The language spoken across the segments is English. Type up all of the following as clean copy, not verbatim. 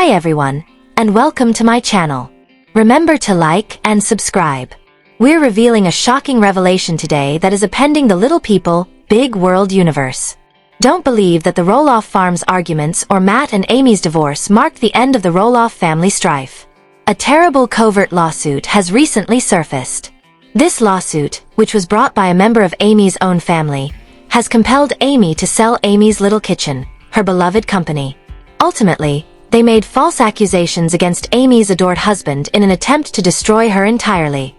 Hi everyone, and welcome to my channel. Remember to like and subscribe. We're revealing a shocking revelation today that is appending the little people, big world universe. Don't believe that the Roloff Farms arguments or Matt and Amy's divorce marked the end of the Roloff family strife. A terrible covert lawsuit has recently surfaced. This lawsuit, which was brought by a member of Amy's own family, has compelled Amy to sell Amy's Little Kitchen, her beloved company. Ultimately, they made false accusations against Amy's adored husband in an attempt to destroy her entirely,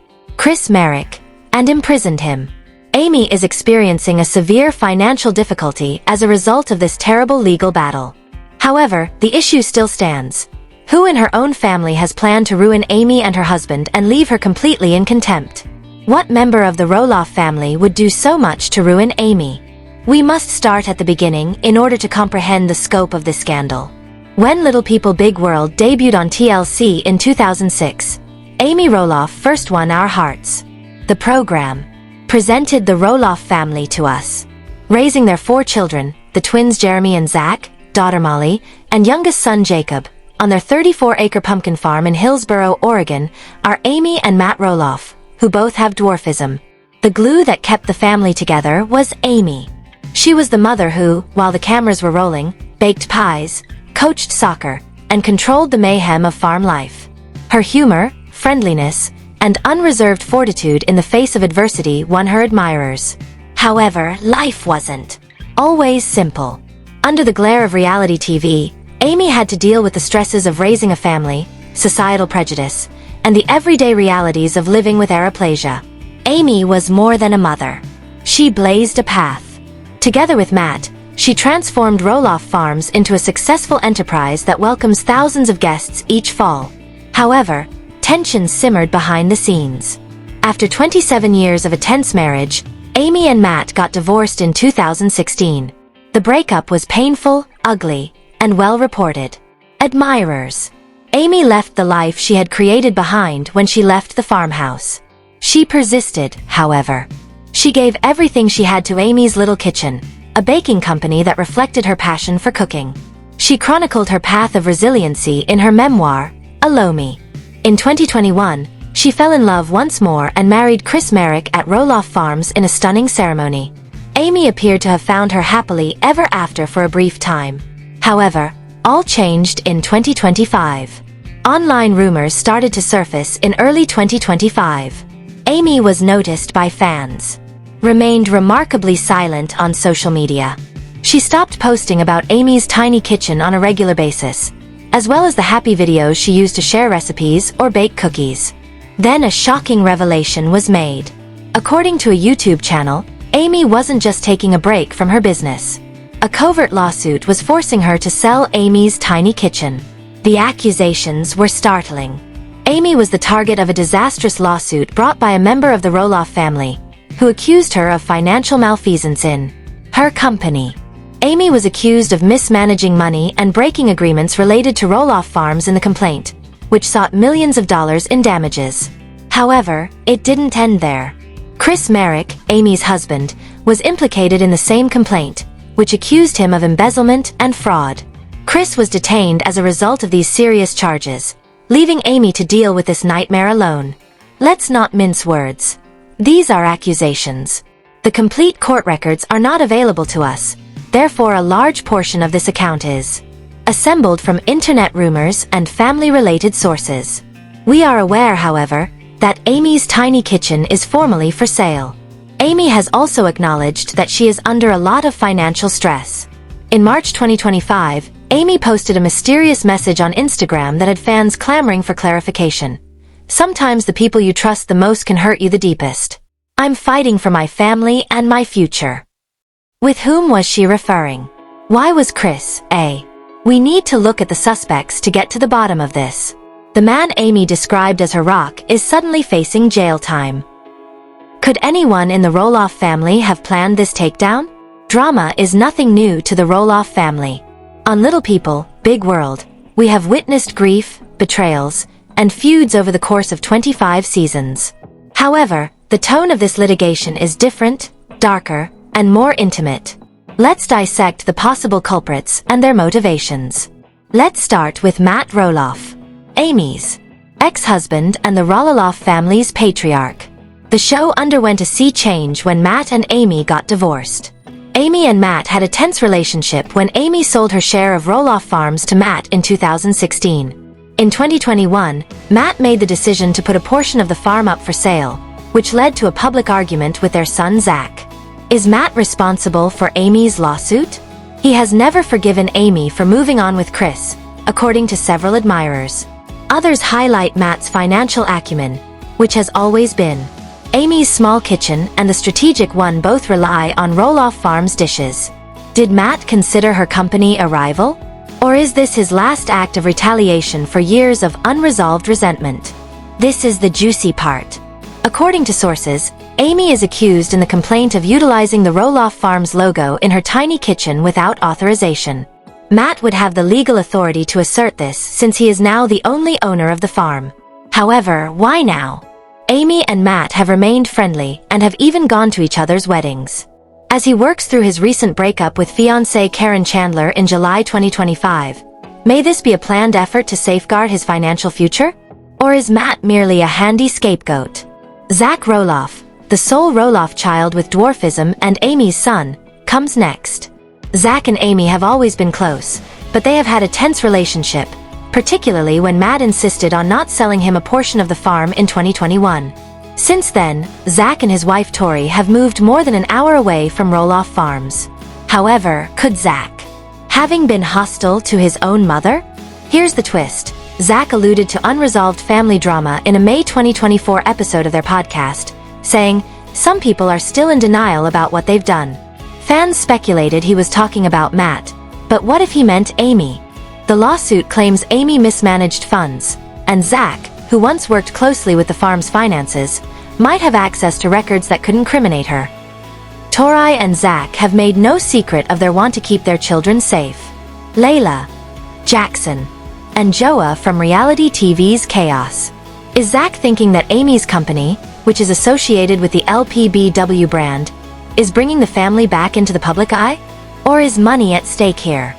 Marek, and imprisoned him. Amy is experiencing a severe financial difficulty as a result of this terrible legal battle. However, the issue still stands. Who in her own family has planned to ruin Amy and her husband and leave her completely in contempt? What member of the Roloff family would do so much to ruin Amy? We must start at the beginning in order to comprehend the scope of this scandal. When Little People Big World debuted on TLC in 2006, Amy Roloff first won our hearts. The program presented the Roloff family to us. Raising their 4 children, the twins Jeremy and Zach, daughter Molly, and youngest son Jacob, on their 34-acre pumpkin farm in Hillsboro, Oregon, are Amy and Matt Roloff, who both have dwarfism. The glue that kept the family together was Amy. She was the mother who, while the cameras were rolling, baked pies, coached soccer, and controlled the mayhem of farm life. Her humor, friendliness, and unreserved fortitude in the face of adversity won her admirers. However, life wasn't always simple. Under the glare of reality TV, Amy had to deal with the stresses of raising a family, societal prejudice, and the everyday realities of living with areoplasia. Amy was more than a mother. She blazed a path. Together with Matt, she transformed Roloff Farms into a successful enterprise that welcomes thousands of guests each fall. However, tensions simmered behind the scenes. After 27 years of a tense marriage, Amy and Matt got divorced in 2016. The breakup was painful, ugly, and well-reported. Admirers. Amy left the life she had created behind when she left the farmhouse. She persisted, however. She gave everything she had to Amy's Little Kitchen, a baking company that reflected her passion for cooking. She chronicled her path of resiliency in her memoir, Allow Me. In 2021, she fell in love once more and married Marek at Roloff Farms in a stunning ceremony. Amy appeared to have found her happily ever after for a brief time. However, all changed in 2025. Online rumors started to surface in early 2025. Amy was noticed by fans. Remained remarkably silent on social media. She stopped posting about Amy's tiny kitchen on a regular basis, as well as the happy videos she used to share recipes or bake cookies. Then a shocking revelation was made. According to a YouTube channel, Amy wasn't just taking a break from her business. A covert lawsuit was forcing her to sell Amy's tiny kitchen. The accusations were startling. Amy was the target of a disastrous lawsuit brought by a member of the Roloff family, who accused her of financial malfeasance in her company. Amy was accused of mismanaging money and breaking agreements related to Roloff Farms in the complaint, which sought millions of dollars in damages. However, it didn't end there. Marek, Amy's husband, was implicated in the same complaint, which accused him of embezzlement and fraud. Chris was detained as a result of these serious charges, leaving Amy to deal with this nightmare alone. Let's not mince words. These are accusations. The complete court records are not available to us, therefore a large portion of this account is assembled from internet rumors and family-related sources. We are aware, however, that Amy's tiny kitchen is formally for sale. Amy has also acknowledged that she is under a lot of financial stress. In March 2025, Amy posted a mysterious message on Instagram that had fans clamoring for clarification. Sometimes the people you trust the most can hurt you the deepest. I'm fighting for my family and my future. With whom was she referring? Why was We need to look at the suspects to get to the bottom of this. The man Amy described as her rock is suddenly facing jail time. Could anyone in the Roloff family have planned this takedown? Drama is nothing new to the Roloff family. On Little People, Big World, we have witnessed grief, betrayals, and feuds over the course of 25 seasons. However, the tone of this litigation is different, darker, and more intimate. Let's dissect the possible culprits and their motivations. Let's start with Matt Roloff, Amy's ex-husband and the Roloff family's patriarch. The show underwent a sea change when Matt and Amy got divorced. Amy and Matt had a tense relationship when Amy sold her share of Roloff Farms to Matt in 2016. In 2021, Matt made the decision to put a portion of the farm up for sale, which led to a public argument with their son Zach. Is Matt responsible for Amy's lawsuit? He has never forgiven Amy for moving on with Chris, according to several admirers. Others highlight Matt's financial acumen, which has always been. Amy's small kitchen and the strategic one both rely on Roloff Farms dishes. Did Matt consider her company a rival? Or is this his last act of retaliation for years of unresolved resentment? This is the juicy part. According to sources, Amy is accused in the complaint of utilizing the Roloff Farms logo in her tiny kitchen without authorization. Matt would have the legal authority to assert this since he is now the only owner of the farm. However, why now? Amy and Matt have remained friendly and have even gone to each other's weddings. As he works through his recent breakup with fiancée Karen Chandler in July 2025, may this be a planned effort to safeguard his financial future? Or is Matt merely a handy scapegoat? Zach Roloff, the sole Roloff child with dwarfism and Amy's son, comes next. Zach and Amy have always been close, but they have had a tense relationship, particularly when Matt insisted on not selling him a portion of the farm in 2021. Since then, Zach and his wife Tori have moved more than an hour away from Roloff Farms. However, could Zach, having been hostile to his own mother? Here's the twist. Zach alluded to unresolved family drama in a May 2024 episode of their podcast, saying, "Some people are still in denial about what they've done." Fans speculated he was talking about Matt, but what if he meant Amy? The lawsuit claims Amy mismanaged funds, and Zach, who once worked closely with the farm's finances, might have access to records that could incriminate her. Tori and Zach have made no secret of their want to keep their children safe. Layla, Jackson, and Joa from reality TV's Chaos. Is Zach thinking that Amy's company, which is associated with the LPBW brand, is bringing the family back into the public eye? Or is money at stake here?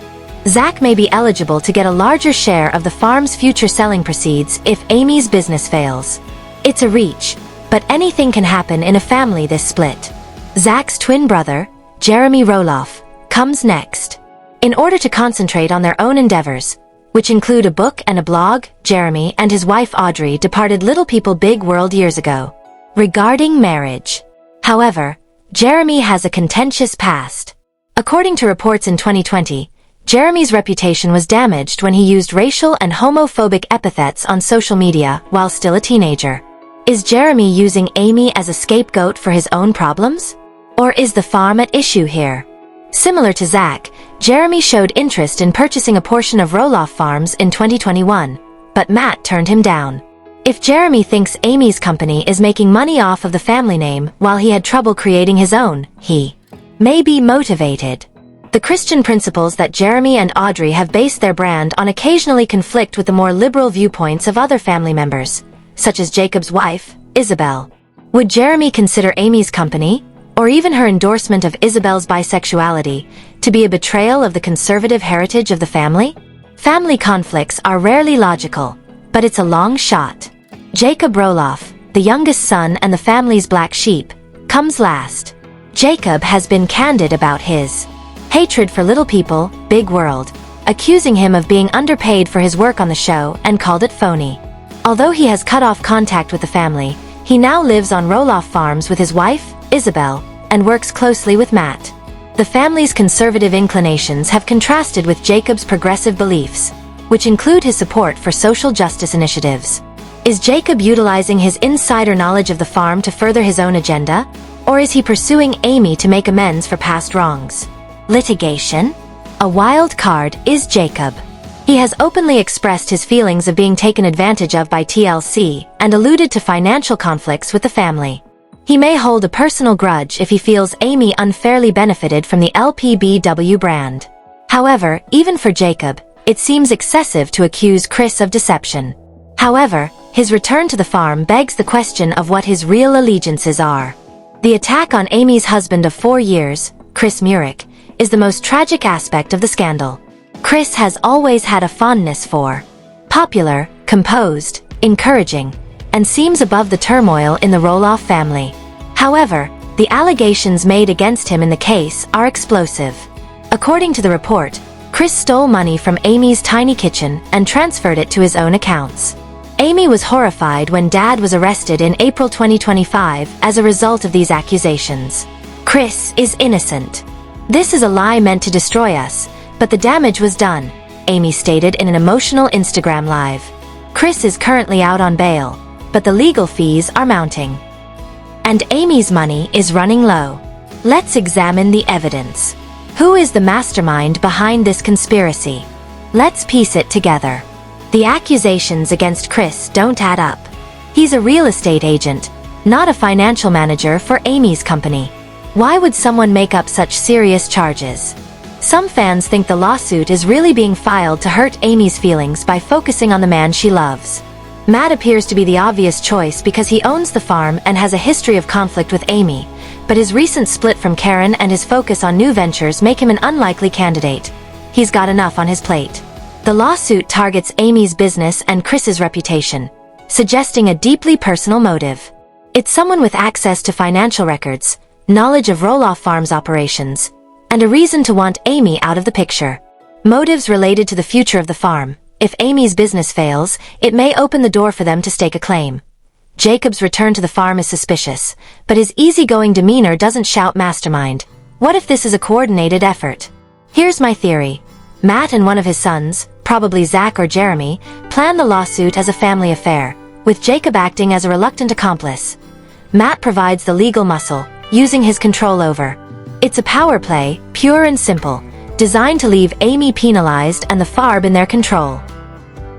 Zach may be eligible to get a larger share of the farm's future selling proceeds if Amy's business fails. It's a reach, but anything can happen in a family this split. Zach's twin brother, Jeremy Roloff, comes next. In order to concentrate on their own endeavors, which include a book and a blog, Jeremy and his wife Audrey departed Little People Big World years ago. Regarding marriage, however, Jeremy has a contentious past. According to reports in 2020, Jeremy's reputation was damaged when he used racial and homophobic epithets on social media while still a teenager. Is Jeremy using Amy as a scapegoat for his own problems? Or is the farm at issue here? Similar to Zach, Jeremy showed interest in purchasing a portion of Roloff Farms in 2021, but Matt turned him down. If Jeremy thinks Amy's company is making money off of the family name while he had trouble creating his own, he may be motivated. The Christian principles that Jeremy and Audrey have based their brand on occasionally conflict with the more liberal viewpoints of other family members, such as Jacob's wife, Isabel. Would Jeremy consider Amy's company, or even her endorsement of Isabel's bisexuality, to be a betrayal of the conservative heritage of the family? Family conflicts are rarely logical, but it's a long shot. Jacob Roloff, the youngest son and the family's black sheep, comes last. Jacob has been candid about his hatred for Little People, Big World, accusing him of being underpaid for his work on the show and called it phony. Although he has cut off contact with the family, he now lives on Roloff Farms with his wife, Isabel, and works closely with Matt. The family's conservative inclinations have contrasted with Jacob's progressive beliefs, which include his support for social justice initiatives. Is Jacob utilizing his insider knowledge of the farm to further his own agenda, or is he pursuing Amy to make amends for past wrongs? Litigation? A wild card is Jacob. He has openly expressed his feelings of being taken advantage of by TLC and alluded to financial conflicts with the family. He may hold a personal grudge if he feels Amy unfairly benefited from the LPBW brand. However, even for Jacob, it seems excessive to accuse Chris of deception. However, his return to the farm begs the question of what his real allegiances are. The attack on Amy's husband of 4 years, Marek, is the most tragic aspect of the scandal. Chris has always had a fondness for. Popular, composed, encouraging, and seems above the turmoil in the Roloff family. However, the allegations made against him in the case are explosive. According to the report, Chris stole money from Amy's tiny kitchen and transferred it to his own accounts. Amy was horrified when Dad was arrested in April 2025 as a result of these accusations. Chris is innocent. This is a lie meant to destroy us, but the damage was done, Amy stated in an emotional Instagram live. Chris is currently out on bail, but the legal fees are mounting. And Amy's money is running low. Let's examine the evidence. Who is the mastermind behind this conspiracy? Let's piece it together. The accusations against Chris don't add up. He's a real estate agent, not a financial manager for Amy's company. Why would someone make up such serious charges? Some fans think the lawsuit is really being filed to hurt Amy's feelings by focusing on the man she loves. Matt appears to be the obvious choice because he owns the farm and has a history of conflict with Amy, but his recent split from Karen and his focus on new ventures make him an unlikely candidate. He's got enough on his plate. The lawsuit targets Amy's business and Chris's reputation, suggesting a deeply personal motive. It's someone with access to financial records, knowledge of Roloff Farms operations, and a reason to want Amy out of the picture. Motives related to the future of the farm. If Amy's business fails, it may open the door for them to stake a claim. Jacob's return to the farm is suspicious, but his easygoing demeanor doesn't shout mastermind. What if this is a coordinated effort? Here's my theory. Matt and one of his sons, probably Zach or Jeremy, plan the lawsuit as a family affair, with Jacob acting as a reluctant accomplice. Matt provides the legal muscle, using his control over. It's a power play, pure and simple, designed to leave Amy penalized and the farm in their control.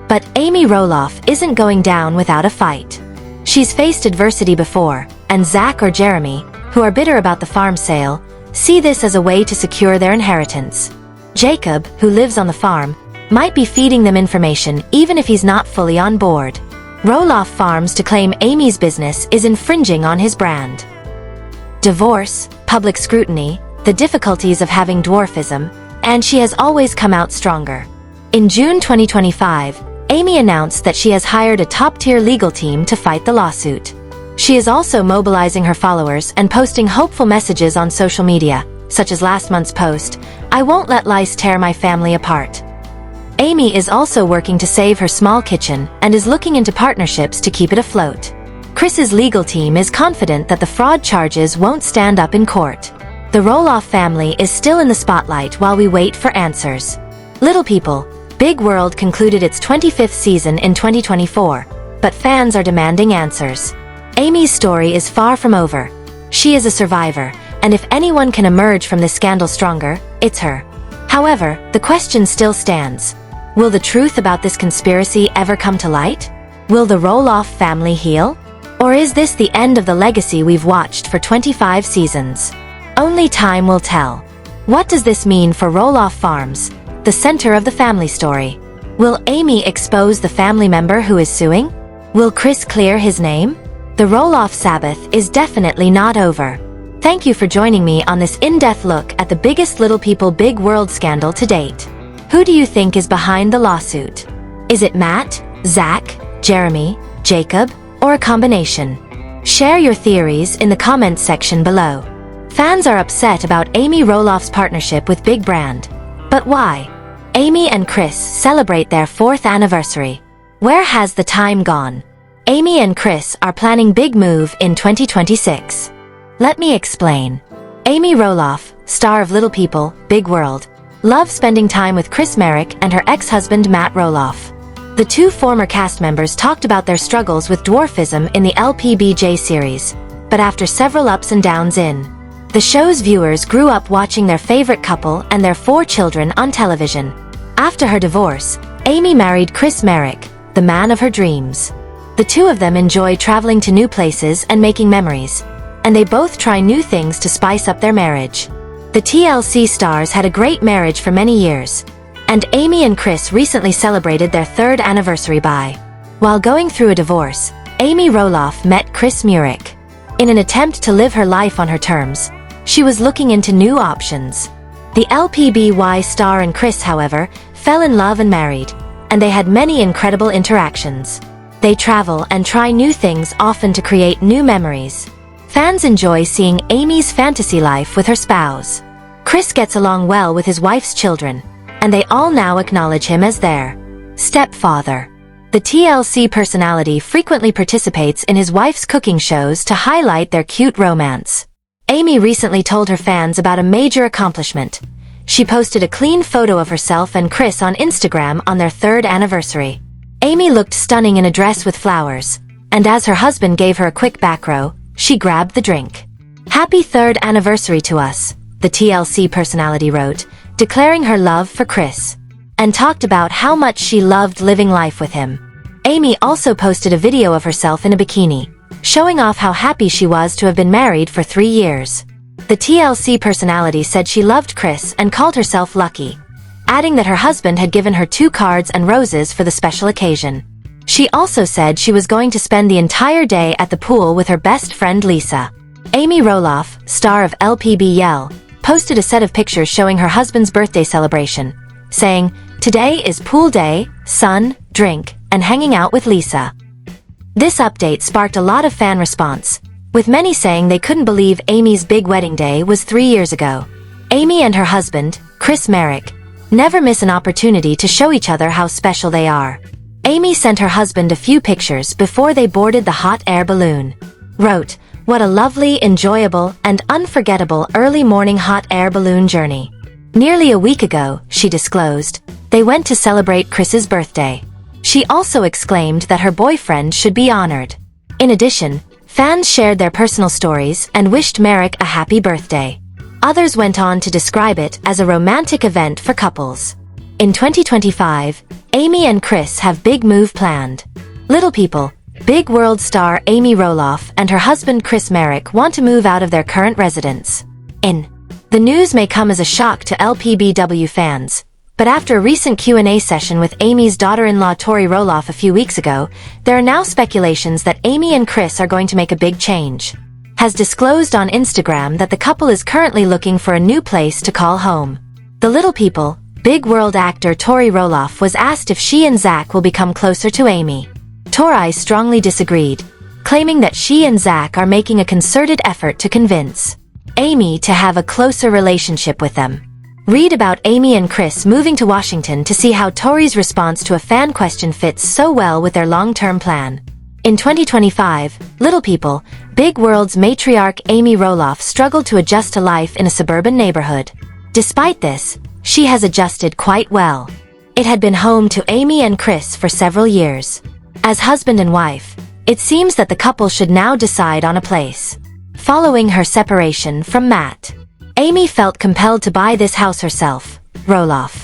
But Amy Roloff isn't going down without a fight. She's faced adversity before, and Zach or Jeremy, who are bitter about the farm sale, see this as a way to secure their inheritance. Jacob, who lives on the farm, might be feeding them information even if he's not fully on board. Roloff Farms to claim Amy's business is infringing on his brand. Divorce, public scrutiny, the difficulties of having dwarfism, and she has always come out stronger. In June 2025, Amy announced that she has hired a top-tier legal team to fight the lawsuit. She is also mobilizing her followers and posting hopeful messages on social media, such as last month's post, "I won't let lice tear my family apart." Amy is also working to save her small kitchen and is looking into partnerships to keep it afloat. Chris's legal team is confident that the fraud charges won't stand up in court. The Roloff family is still in the spotlight while we wait for answers. Little People, Big World concluded its 25th season in 2024, but fans are demanding answers. Amy's story is far from over. She is a survivor, and if anyone can emerge from this scandal stronger, it's her. However, the question still stands. Will the truth about this conspiracy ever come to light? Will the Roloff family heal? Or is this the end of the legacy we've watched for 25 seasons? Only time will tell. What does this mean for Roloff Farms, the center of the family story? Will Amy expose the family member who is suing? Will Chris clear his name? The Roloff Sabbath is definitely not over. Thank you for joining me on this in-depth look at the biggest Little People Big World scandal to date. Who do you think is behind the lawsuit? Is it Matt, Zach, Jeremy, Jacob, or a combination? Share your theories in the comments section below. Fans are upset about Amy Roloff's partnership with Big Brand. But why? Amy and Chris celebrate their 4th anniversary. Where has the time gone? Amy and Chris are planning big move in 2026. Let me explain. Amy Roloff, star of Little People, Big World, loves spending time with Chris Marek and her ex-husband Matt Roloff. The two former cast members talked about their struggles with dwarfism in the LPBW series, but after several ups and downs in the show's, viewers grew up watching their favorite couple and their 4 children on television. After her divorce, Amy married Chris Marek, the man of her dreams. The two of them enjoy traveling to new places and making memories, and they both try new things to spice up their marriage. The TLC stars had a great marriage for many years, and Amy and Chris recently celebrated their 3rd anniversary by. While going through a divorce, Amy Roloff met Chris Marek. In an attempt to live her life on her terms, she was looking into new options. The LPBW star and Chris, however, fell in love and married, and they had many incredible interactions. They travel and try new things, often to create new memories. Fans enjoy seeing Amy's fantasy life with her spouse. Chris gets along well with his wife's children, and they all now acknowledge him as their stepfather. The TLC personality frequently participates in his wife's cooking shows to highlight their cute romance. Amy recently told her fans about a major accomplishment. She posted a clean photo of herself and Chris on Instagram on their 3rd anniversary. Amy looked stunning in a dress with flowers, and as her husband gave her a quick back row, she grabbed the drink. "Happy 3rd anniversary to us," the TLC personality wrote, declaring her love for Chris, and talked about how much she loved living life with him. Amy also posted a video of herself in a bikini, showing off how happy she was to have been married for 3 years. The TLC personality said she loved Chris and called herself lucky, adding that her husband had given her 2 cards and roses for the special occasion. She also said she was going to spend the entire day at the pool with her best friend Lisa. Amy Roloff, star of LPBW, posted a set of pictures showing her husband's birthday celebration, saying, "Today is pool day, sun, drink, and hanging out with Lisa." This update sparked a lot of fan response, with many saying they couldn't believe Amy's big wedding day was 3 years ago. Amy and her husband, Chris Marek, never miss an opportunity to show each other how special they are. Amy sent her husband a few pictures before they boarded the hot air balloon. Wrote, "What a lovely, enjoyable, and unforgettable early morning hot air balloon journey." Nearly a week ago, she disclosed, they went to celebrate Chris's birthday. She also exclaimed that her boyfriend should be honored. In addition, fans shared their personal stories and wished Marek a happy birthday. Others went on to describe it as a romantic event for couples. In 2025, Amy and Chris have big move planned. Little people, Big World star Amy Roloff and her husband Chris Marek want to move out of their current residence. The news may come as a shock to LPBW fans, but after a recent Q&A session with Amy's daughter-in-law Tori Roloff a few weeks ago, there are now speculations that Amy and Chris are going to make a big change. Has disclosed on Instagram that the couple is currently looking for a new place to call home. The Little People, Big World actor Tori Roloff was asked if she and Zach will become closer to Amy. Tori strongly disagreed, claiming that she and Zach are making a concerted effort to convince Amy to have a closer relationship with them. Read about Amy and Chris moving to Washington to see how Tori's response to a fan question fits so well with their long-term plan. In 2025, Little People, Big World's matriarch Amy Roloff struggled to adjust to life in a suburban neighborhood. Despite this, she has adjusted quite well. It had been home to Amy and Chris for several years. As husband and wife, it seems that the couple should now decide on a place. Following her separation from Matt, Amy felt compelled to buy this house herself, Roloff.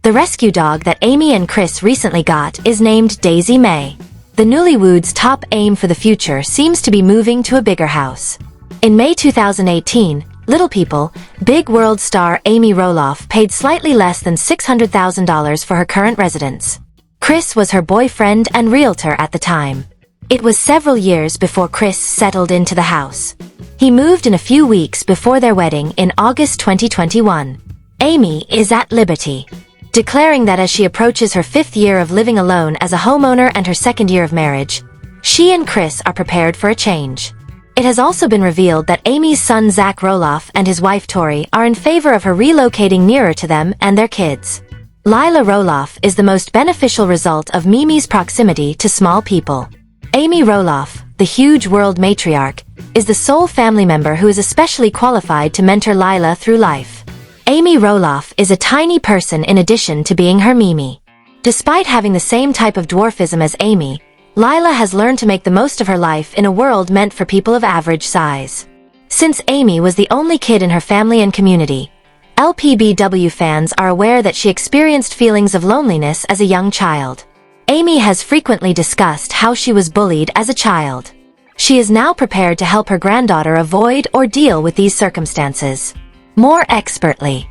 The rescue dog that Amy and Chris recently got is named Daisy May. The newlyweds' top aim for the future seems to be moving to a bigger house. In May 2018, Little People, Big World star Amy Roloff paid slightly less than $600,000 for her current residence. Chris was her boyfriend and realtor at the time. It was several years before Chris settled into the house. He moved in a few weeks before their wedding in August 2021. Amy is at liberty, declaring that as she approaches her 5th year of living alone as a homeowner and her 2nd year of marriage, she and Chris are prepared for a change. It has also been revealed that Amy's son Zach Roloff and his wife Tori are in favor of her relocating nearer to them and their kids. Lila Roloff is the most beneficial result of Mimi's proximity to small people. Amy Roloff, the huge world matriarch, is the sole family member who is especially qualified to mentor Lila through life. Amy Roloff is a tiny person in addition to being her Mimi. Despite having the same type of dwarfism as Amy, Lila has learned to make the most of her life in a world meant for people of average size. Since Amy was the only kid in her family and community, LPBW fans are aware that she experienced feelings of loneliness as a young child. Amy has frequently discussed how she was bullied as a child. She is now prepared to help her granddaughter avoid or deal with these circumstances more expertly.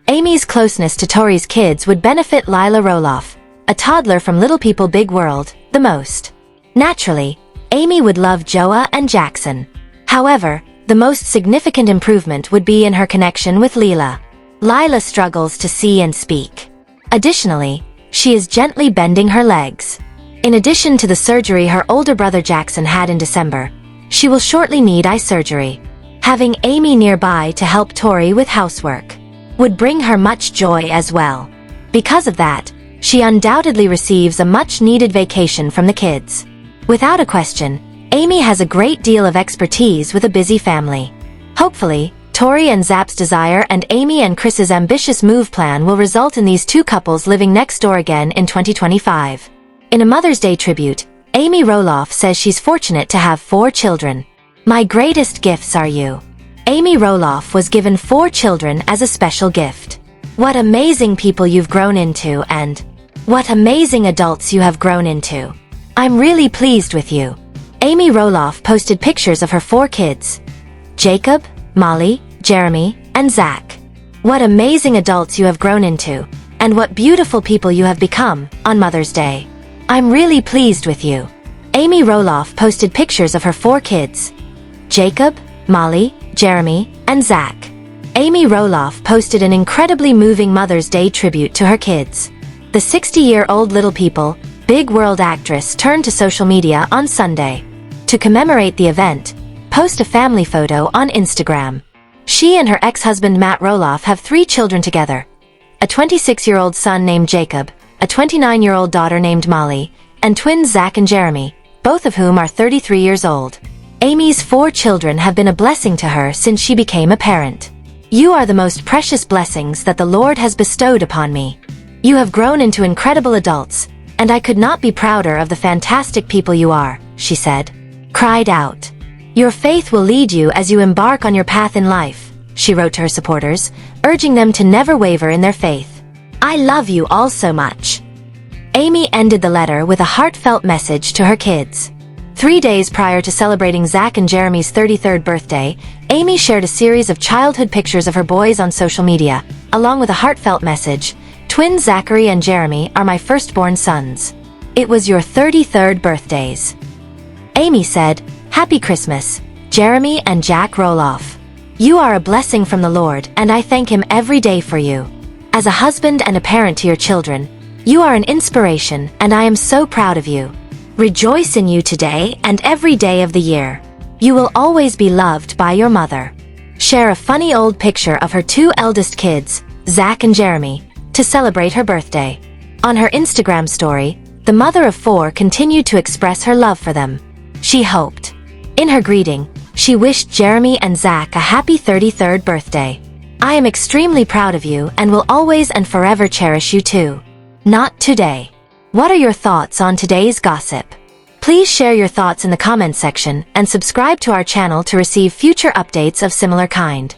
Amy's closeness to Tori's kids would benefit Lila Roloff, a toddler from Little People Big World, the most. Naturally, Amy would love Joa and Jackson. However, the most significant improvement would be in her connection with Lila. Lila struggles to see and speak. Additionally, she is gently bending her legs. In addition to the surgery her older brother Jackson had in December, she will shortly need eye surgery. Having Amy nearby to help Tori with housework would bring her much joy as well. Because of that, she undoubtedly receives a much-needed vacation from the kids. Without a question, Amy has a great deal of expertise with a busy family. Hopefully, Tori and Zach's desire and Amy and Chris's ambitious move plan will result in these two couples living next door again in 2025. In a Mother's Day tribute, Amy Roloff says she's fortunate to have 4 children. "My greatest gifts are you." Amy Roloff was given 4 children as a special gift. What amazing people you've grown into, and what amazing adults you have grown into. I'm really pleased with you. Amy Roloff posted pictures of her 4 kids: Jacob, Molly, Jeremy, and Zach. What amazing adults you have grown into, and what beautiful people you have become, on Mother's Day. I'm really pleased with you. Amy Roloff posted pictures of her 4 kids: Jacob, Molly, Jeremy, and Zach. Amy Roloff posted an incredibly moving Mother's Day tribute to her kids. The 60-year-old Little People, Big World actress turned to social media on Sunday. To commemorate the event, post a family photo on Instagram. She and her ex-husband Matt Roloff have 3 children together: a 26-year-old son named Jacob, a 29-year-old daughter named Molly, and twins Zach and Jeremy, both of whom are 33 years old. Amy's 4 children have been a blessing to her since she became a parent. "You are the most precious blessings that the Lord has bestowed upon me. You have grown into incredible adults, and I could not be prouder of the fantastic people you are," she said. Cried out. "Your faith will lead you as you embark on your path in life," she wrote to her supporters, urging them to never waver in their faith. "I love you all so much." Amy ended the letter with a heartfelt message to her kids. 3 days prior to celebrating Zach and Jeremy's 33rd birthday, Amy shared a series of childhood pictures of her boys on social media, along with a heartfelt message: "Twins Zachary and Jeremy are my firstborn sons. It was your 33rd birthdays." Amy said, "Happy Christmas, Jeremy and Jack Roloff. You are a blessing from the Lord, and I thank Him every day for you. As a husband and a parent to your children, you are an inspiration, and I am so proud of you. Rejoice in you today and every day of the year. You will always be loved by your mother." Share a funny old picture of her 2 eldest kids, Zach and Jeremy, to celebrate her birthday. On her Instagram story, the mother of 4 continued to express her love for them. She hoped. In her greeting, she wished Jeremy and Zach a happy 33rd birthday. "I am extremely proud of you and will always and forever cherish you too. Not today." What are your thoughts on today's gossip? Please share your thoughts in the comments section and subscribe to our channel to receive future updates of similar kind.